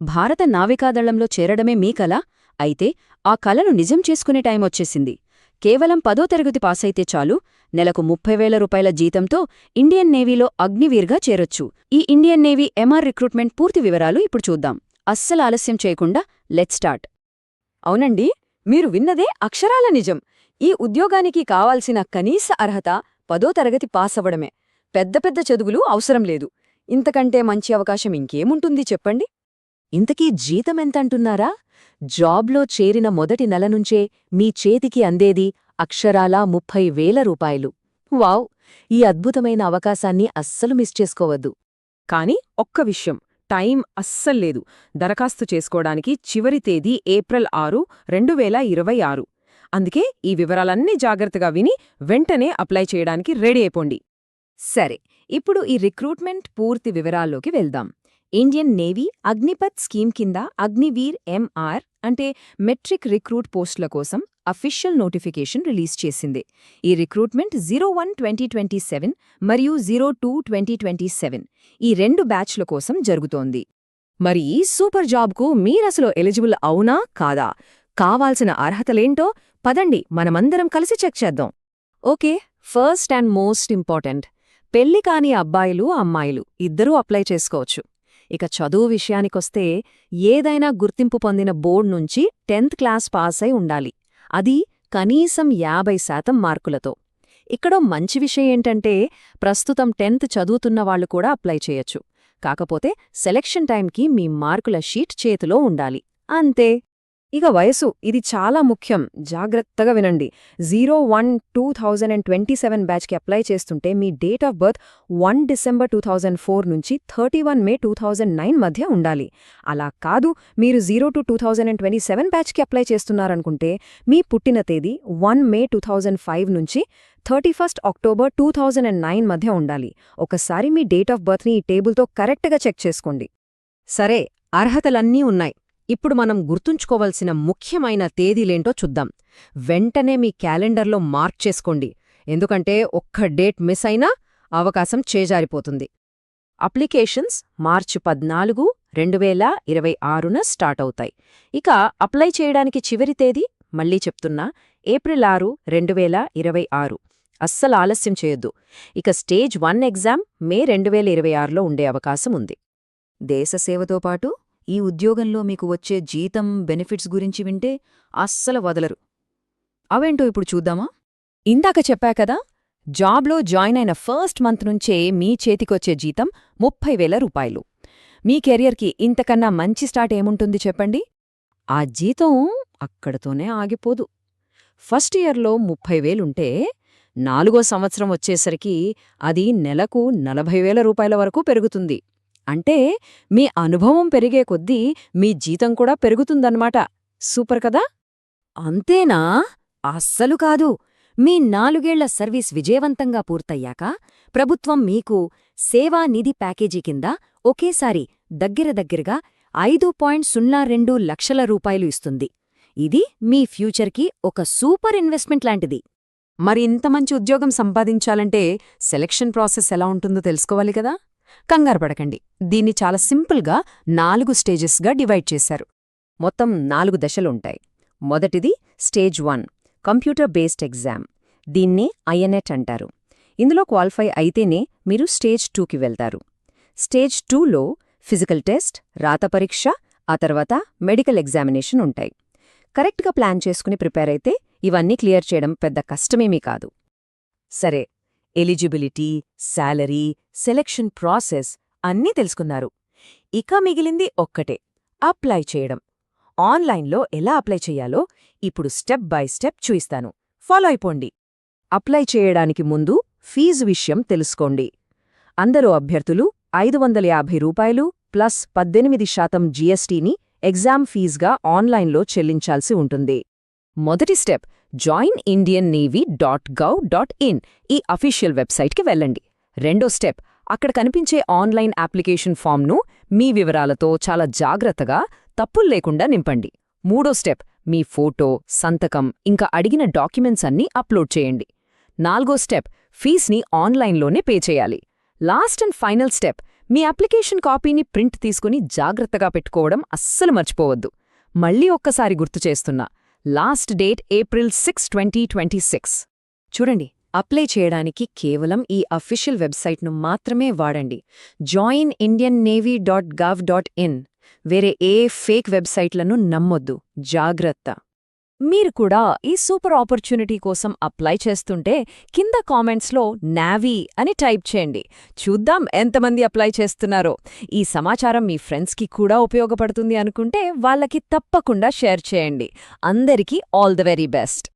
భారత నావికాదళంలో చేరడమే మీ కల? అయితే ఆ కలను నిజం చేసుకునే టైమొచ్చేసింది. కేవలం 10వ తరగతి పాసైతే చాలు, నెలకు 30,000 రూపాయల జీతంతో ఇండియన్ నేవీలో అగ్నివీర్గా చేరొచ్చు. ఈ ఇండియన్ నేవీ ఎంఆర్ రిక్రూట్మెంట్ పూర్తి వివరాలు ఇప్పుడు చూద్దాం. అస్సలు ఆలస్యం చేయకుండా లెట్స్ స్టార్ట్. అవునండి, మీరు విన్నదే అక్షరాల నిజం. ఈ ఉద్యోగానికి కావాల్సిన కనీస అర్హత 10వ తరగతి పాసవ్వడమే. పెద్ద పెద్ద చదువులు అవసరం లేదు. ఇంతకంటే మంచి అవకాశం ఇంకేముంటుంది చెప్పండి? ఇంతకీ జీతమెంతంటున్నారా? జాబ్లో చేరిన మొదటి నెల నుంచే మీ చేతికి అందేది అక్షరాలా 30,000 రూపాయలు. వావ్! ఈ అద్భుతమైన అవకాశాన్ని అస్సలు మిస్ చేసుకోవద్దు. కానీ ఒక్క విషయం, టైం అస్సల్లేదు. దరఖాస్తు చేసుకోవడానికి చివరి తేదీ ఏప్రిల్ 6, 2026. అందుకే ఈ వివరాలన్నీ జాగ్రత్తగా విని వెంటనే అప్లై చేయడానికి రెడీ అయిపోండి. సరే, ఇప్పుడు ఈ రిక్రూట్మెంట్ పూర్తి వివరాల్లోకి వెళ్దాం. ఇండియన్ నేవీ అగ్నిపథ్ స్కీమ్ కింద అగ్నివీర్ ఎంఆర్ అంటే మెట్రిక్ రిక్రూట్ పోస్టుల కోసం అఫీషియల్ నోటిఫికేషన్ రిలీజ్ చేసింది. ఈ రిక్రూట్మెంట్ 01-2027 మరియు 02-2027 ఈ 2 బ్యాచ్ల కోసం జరుగుతోంది. మరి ఈ సూపర్ జాబ్కు మీరసలు ఎలిజిబుల్ అవునా కాదా? కావాల్సిన అర్హతలేంటో పదండి మనమందరం కలిసి చెక్ చేద్దాం. Okay, first and most important, పెళ్లి కాని అబ్బాయిలు అమ్మాయిలు ఇద్దరూ అప్లై చేసుకోవచ్చు. ఇక చదువు విషయానికొస్తే ఏదైనా గుర్తింపు పొందిన బోర్డు నుంచి 10th క్లాస్ పాస్ అయి ఉండాలి. అది కనీసం 50% మార్కులతో. ఇక్కడో మంచి విషయం ఏంటంటే ప్రస్తుతం 10th చదువుతున్న వాళ్ళు కూడా అప్లై చేయొచ్చు. కాకపోతే సెలక్షన్ టైంకి మీ మార్కుల షీట్ చేతిలో ఉండాలి అంతే. ఇక వయసు, ఇది చాలా ముఖ్యం, జాగ్రత్తగా వినండి. 01-2027 బ్యాచ్కి అప్లై చేస్తుంటే మీ డేట్ ఆఫ్ బర్త్ 1 డిసెంబర్ 2004 నుంచి 31 మే 2009 మధ్య ఉండాలి. అలా కాదు, మీరు 02-2027 బ్యాచ్కి అప్లై చేస్తున్నారనుకుంటే మీ పుట్టిన తేదీ 1 మే 2005 నుంచి 31 అక్టోబర్ 2009 మధ్య ఉండాలి. ఒకసారి మీ డేట్ ఆఫ్ బర్త్ని ఈ టేబుల్తో కరెక్ట్గా చెక్ చేసుకోండి. సరే, అర్హతలన్నీ ఉన్నాయి. ఇప్పుడు మనం గుర్తుంచుకోవలసిన ముఖ్యమైన తేదీలేంటో చూద్దాం. వెంటనే మీ క్యాలెండర్లో మార్క్ చేసుకోండి, ఎందుకంటే ఒక్క డేట్ మిస్ అయినా అవకాశం చేజారిపోతుంది. అప్లికేషన్స్ మార్చి 14, 2026న స్టార్ట్ అవుతాయి. ఇక అప్లై చేయడానికి చివరి తేదీ మళ్ళీ చెప్తున్నా, ఏప్రిల్ 6, 2026. అస్సలు ఆలస్యం చేయొద్దు. ఇక స్టేజ్ 1 ఎగ్జామ్ మే 2026లో ఉండే అవకాశం ఉంది. దేశసేవతో పాటు ఈ ఉద్యోగంలో మీకు వచ్చే జీతం, బెనిఫిట్స్ గురించి వింటే అస్సలు వదలరు. అవేంటో ఇప్పుడు చూద్దామా? ఇందాక చెప్పా కదా, జాబ్లో జాయిన్ అయిన ఫస్ట్ మంత్ నుంచే మీ చేతికొచ్చే జీతం 30,000 రూపాయలు. మీ కెరియర్కి ఇంతకన్నా మంచి స్టార్ట్ ఏముంటుంది చెప్పండి? ఆ జీతం అక్కడతోనే ఆగిపోదు. ఫస్ట్ ఇయర్లో 30,000 ఉంటే 4వ సంవత్సరం వచ్చేసరికి అది నెలకు 40,000 రూపాయల వరకు పెరుగుతుంది. అంటే మీ అనుభవం పెరిగే కొద్దీ మీ జీతం కూడా పెరుగుతుందన్నమాట. సూపర్ కదా? అంతేనా? అస్సలు కాదు. మీ 4 ఏళ్ల సర్వీస్ విజయవంతంగా పూర్తయ్యాక ప్రభుత్వం మీకు సేవానిధి ప్యాకేజీ కింద ఒకేసారి దగ్గరగా 5.02 లక్షల రూపాయలు ఇస్తుంది. ఇది మీ ఫ్యూచర్కి ఒక సూపర్ ఇన్వెస్ట్మెంట్ లాంటిది. మరి ఇంత మంచి ఉద్యోగం సంపాదించాలంటే సెలక్షన్ ప్రాసెస్ ఎలా ఉంటుందో తెలుసుకోవాలి కదా? కంగారు పడకండి, దీన్ని చాలా సింపుల్గా 4 స్టేజెస్గా డివైడ్ చేశారు. మొత్తం 4 దశలుంటాయి. మొదటిది స్టేజ్ 1, కంప్యూటర్ బేస్డ్ ఎగ్జామ్. దీన్ని ఐఎన్ఎట్ అంటారు. ఇందులో క్వాలిఫై అయితేనే మీరు స్టేజ్ 2కి వెళ్తారు. స్టేజ్ 2లో ఫిజికల్ టెస్ట్, రాత పరీక్ష, ఆ తర్వాత మెడికల్ ఎగ్జామినేషన్ ఉంటాయి. కరెక్ట్గా ప్లాన్ చేసుకుని ప్రిపేర్ అయితే ఇవన్నీ క్లియర్ చేయడం పెద్ద కష్టమేమీ కాదు. సరే, ఎలిజిబిలిటీ, శాలరీ, సెలక్షన్ ప్రాసెస్ అన్నీ తెలుసుకున్నారు. ఇక మిగిలింది ఒక్కటే, అప్లై చేయడం. ఆన్లైన్లో ఎలా అప్లై చెయ్యాలో ఇప్పుడు స్టెప్ బై స్టెప్ చూయిస్తాను, ఫాలో అయిపోండి. అప్లై చేయడానికి ముందు ఫీజు విషయం తెలుసుకోండి. అందరూ అభ్యర్థులు 550 రూపాయలు ప్లస్ 18% జీఎస్టీని ఎగ్జామ్ ఫీజుగా ఆన్లైన్లో చెల్లించాల్సి ఉంటుంది. మొదటి స్టెప్, joinindiannavy.gov.in ఈ అఫీషియల్ వెబ్సైట్కి వెళ్ళండి. రెండో స్టెప్, అక్కడ కనిపించే ఆన్లైన్ అప్లికేషన్ ఫామ్ను మీ వివరాలతో చాలా జాగ్రత్తగా తప్పుల్లేకుండా నింపండి. మూడో స్టెప్, మీ ఫోటో, సంతకం ఇంకా అడిగిన డాక్యుమెంట్స్ అన్నీ అప్లోడ్ చేయండి. నాలుగో స్టెప్, ఫీజ్ని ఆన్లైన్లోనే పే చేయాలి. Last and final step, me application కాపీని ప్రింట్ తీసుకుని జాగ్రత్తగా పెట్టుకోవడం అస్సలు మర్చిపోవద్దు. మళ్ళీ ఒక్కసారి గుర్తు చేస్తున్నా, లాస్ట్ డేట్ April 6, 2026. చూడండి, అప్లై చేయడానికి కేవలం ఈ అఫీషియల్ వెబ్సైట్ను మాత్రమే వాడండి. joinindiannavy.gov.in. వేరే ఏ ఫేక్ వెబ్సైట్లను నమ్మొద్దు. జాగ్రత్త. మీరు కూడా ఈ సూపర్ ఆపర్చునిటీ కోసం అప్లై చేస్తుంటే కింద కామెంట్స్లో నావీ అని టైప్ చేయండి. చూద్దాం ఎంతమంది అప్లై చేస్తున్నారో. ఈ సమాచారం మీ ఫ్రెండ్స్కి కూడా ఉపయోగపడుతుంది అనుకుంటే వాళ్ళకి తప్పకుండా షేర్ చేయండి. అందరికీ ఆల్ ది వెరీ బెస్ట్.